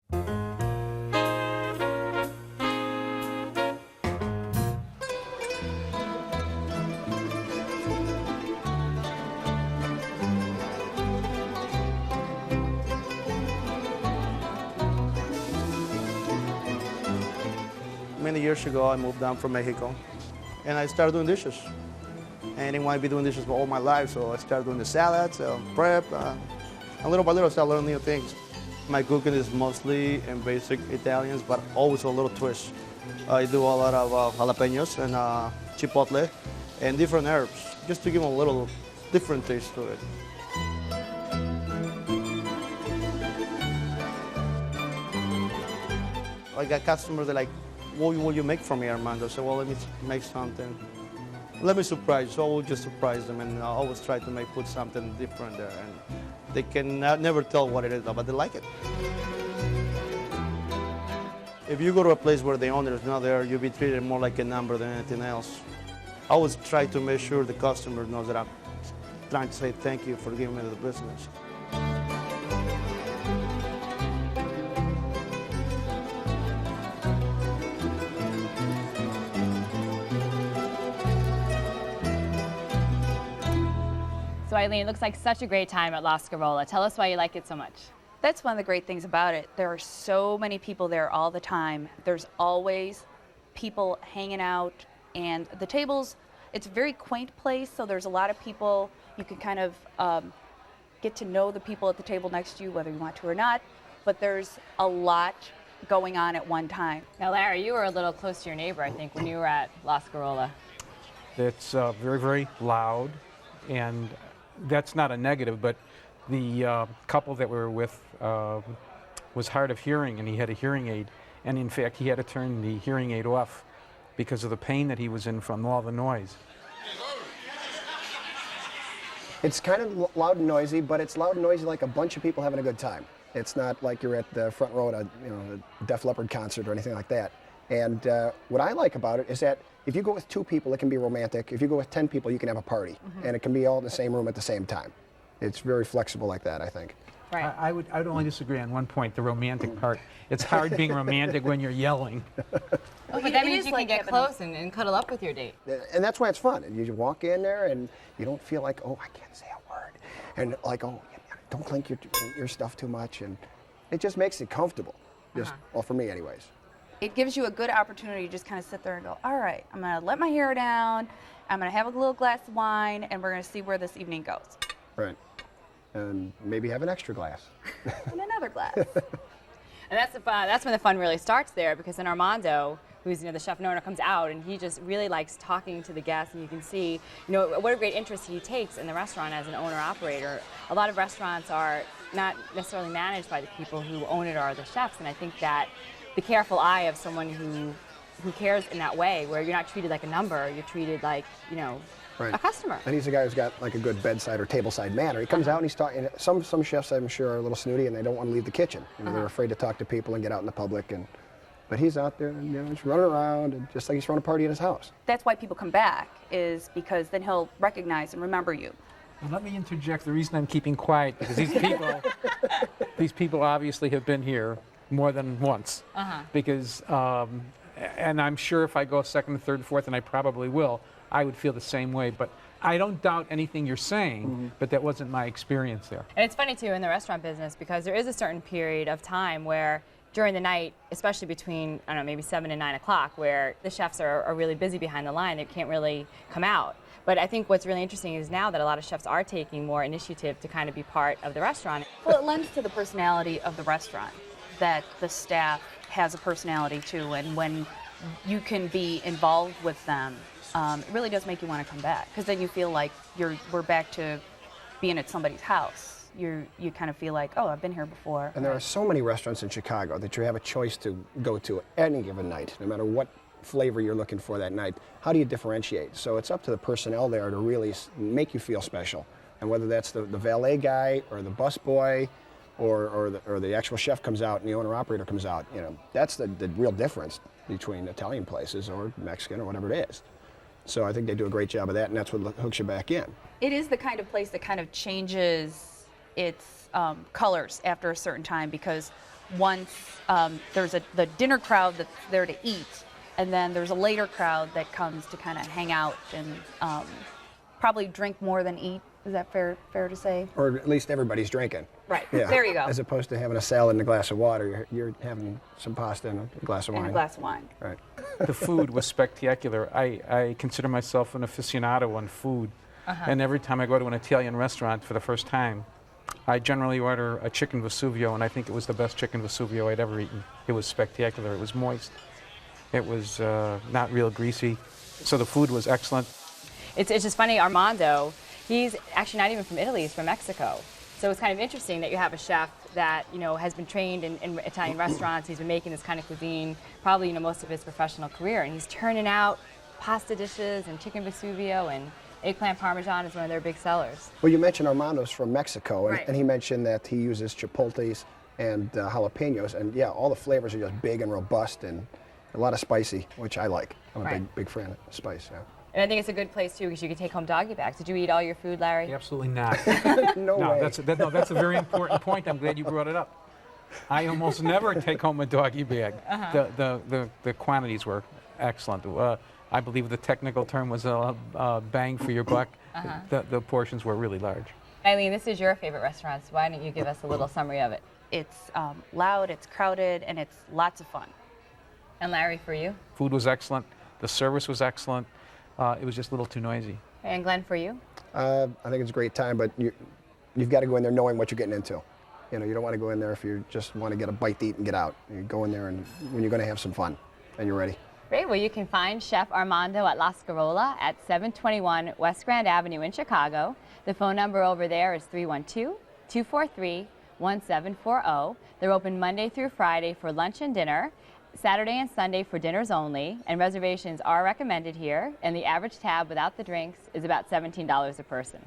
Many years ago, I moved down from Mexico, and I started doing dishes. And I didn't want to be doing dishes for all my life, so I started doing the salads, prep, and little by little, I started learning new things. My cooking is mostly in basic Italians, but always a little twist. I do a lot of jalapenos and chipotle and different herbs, just to give them a little different taste to it. I got customers that like, what will you make for me, Armando? I said, well, let me make something. Let me surprise you. So I will just surprise them, and I always try to put something different there. And they can never tell what it is, but they like it. If you go to a place where the owner is not there, you'll be treated more like a number than anything else. I always try to make sure the customer knows that I'm trying to say thank you for giving me the business. So Eileen, it looks like such a great time at La Scarola. Tell us why you like it so much. That's one of the great things about it. There are so many people there all the time. There's always people hanging out, and the tables, it's a very quaint place, so there's a lot of people. You can kind of get to know the people at the table next to you, whether you want to or not, but there's a lot going on at one time. Now, Larry, you were a little close to your neighbor, I think, when you were at La Scarola. It's very, very loud, and that's not a negative, but the couple that we were with was hard of hearing, and he had a hearing aid, and in fact he had to turn the hearing aid off because of the pain that he was in from all the noise. It's kind of loud and noisy, but it's loud and noisy like a bunch of people having a good time. It's not like you're at the front row at a Def Leppard concert or anything like that. And what I like about it is that if you go with 2 people, it can be romantic. If you go with 10 people, you can have a party, and it can be all in the same room at the same time. It's very flexible like that, I think. Right. I would only disagree on one point, the romantic part. It's hard being romantic when you're yelling. Oh, but that means you can get close and cuddle up with your date. And that's why it's fun. And you walk in there, and you don't feel like, oh, I can't say a word. And like, oh, don't clink your stuff too much. And it just makes it comfortable, just, well, for me anyways. It gives you a good opportunity to just kind of sit there and go, all right, I'm going to let my hair down, I'm going to have a little glass of wine, and we're going to see where this evening goes. Right. And maybe have an extra glass. And another glass. And that's when the fun really starts there, because then Armando, who's the chef and owner, comes out, and he just really likes talking to the guests, and you can see what a great interest he takes in the restaurant as an owner-operator. A lot of restaurants are not necessarily managed by the people who own it or are the chefs, and I think that the careful eye of someone who cares in that way, where you're not treated like a number, you're treated like, right. a customer. And he's a guy who's got like a good bedside or tableside manner. He comes out and he's talking. Some chefs, I'm sure, are a little snooty and they don't want to leave the kitchen. They're afraid to talk to people and get out in the public. But he's out there and he's running around, and just like he's throwing a party at his house. That's why people come back, is because then he'll recognize and remember you. Well, let me interject the reason I'm keeping quiet, because these people obviously have been here more than once. Because, and I'm sure if I go second, third, fourth, and I probably will, I would feel the same way. But I don't doubt anything you're saying, but that wasn't my experience there. And it's funny, too, in the restaurant business, because there is a certain period of time where during the night, especially between, I don't know, maybe 7 and 9 o'clock, where the chefs are really busy behind the line, they can't really come out. But I think what's really interesting is now that a lot of chefs are taking more initiative to kind of be part of the restaurant. Well, it lends to the personality of the restaurant, that the staff has a personality too, and when you can be involved with them, it really does make you want to come back, because then you feel like we're back to being at somebody's house. You kind of feel like, oh, I've been here before. And there are so many restaurants in Chicago that you have a choice to go to any given night, no matter what flavor you're looking for that night. How do you differentiate? So it's up to the personnel there to really make you feel special. And whether that's the valet guy or the busboy or the actual chef comes out and the owner-operator comes out, that's the real difference between Italian places or Mexican or whatever it is. So I think they do a great job of that, and that's what hooks you back in. It is the kind of place that kind of changes its colors after a certain time, because once there's the dinner crowd that's there to eat, and then there's a later crowd that comes to kind of hang out and probably drink more than eat. Is that fair to say? Or at least everybody's drinking. Right. Yeah. There you go. As opposed to having a salad and a glass of water, you're having some pasta and a glass of wine. And a glass of wine. Right. The food was spectacular. I consider myself an aficionado on food. And every time I go to an Italian restaurant for the first time, I generally order a chicken Vesuvio, and I think it was the best chicken Vesuvio I'd ever eaten. It was spectacular. It was moist. It was not real greasy. So the food was excellent. It's just funny, Armando, he's actually not even from Italy, he's from Mexico. So it's kind of interesting that you have a chef that, you know, has been trained in Italian restaurants. He's been making this kind of cuisine probably, you know, most of his professional career, and he's turning out pasta dishes, and chicken Vesuvio and eggplant parmesan is one of their big sellers. Well, you mentioned Armando's from Mexico, and, Right. and he mentioned that he uses chipotles and jalapenos, and yeah, all the flavors are just big and robust and a lot of spicy, which I like. I'm a Right. big fan of spice. Yeah. And I think it's a good place too because you can take home doggy bags. Did you eat all your food, Larry? Absolutely not. No No, way. that's a very important point. I'm glad you brought it up. I almost never take home a doggy bag. The quantities were excellent. I believe the technical term was a bang for your buck. The portions were really large. Eileen, this is your favorite restaurant, so why don't you give us a little summary of it? It's loud, it's crowded, and it's lots of fun. And Larry, for you? Food was excellent. The service was excellent. It was just a little too noisy. And Glenn, for you? I think it's a great time, but you've got to go in there knowing what you're getting into. You know, you don't want to go in there if you just want to get a bite to eat and get out. You go in there and when you're going to have some fun and you're ready. Great. Well, you can find Chef Armando at La Scarola at 721 West Grand Avenue in Chicago. The phone number over there is 312-243-1740. They're open Monday through Friday for lunch and dinner, Saturday and Sunday for dinners only, and reservations are recommended here, and the average tab without the drinks is about $17 a person.